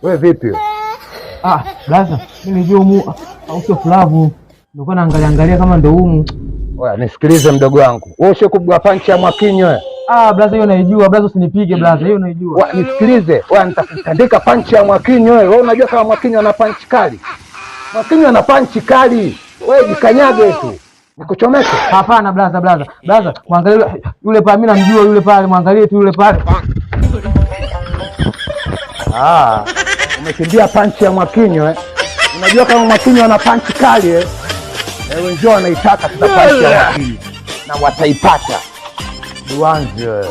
Wewe vipi? Blaza, mimi ndio humu au sio flavu. Ndio naangalia kama ndio humu. Wewe nisikilize mdogo wangu. Wewe ushe kubwa panchi ya Mwakinyo wewe. Blaza hiyo naijua, blaza usinipige blaza, hiyo naijua. Wewe nisikilize, wewe nitakutandika panchi ya Mwakinyo wewe. Wewe unajua kama Mwakinyo ana panchi kali? Mwakinyo ana panchi kali. Wewe jikanyage tu. Nikuchomeke? Hapana blaza. Blaza, muangalie yule pale, mimi namjua yule pale, muangalie tu yule pale. Umekimbia panchi ya Mwakinyo eh? Unajua kama Mwakinyo ana panchi kali eh? Wenzao wanaitaka sasa panchi ya Mwakinyo na wataipata. Duanze.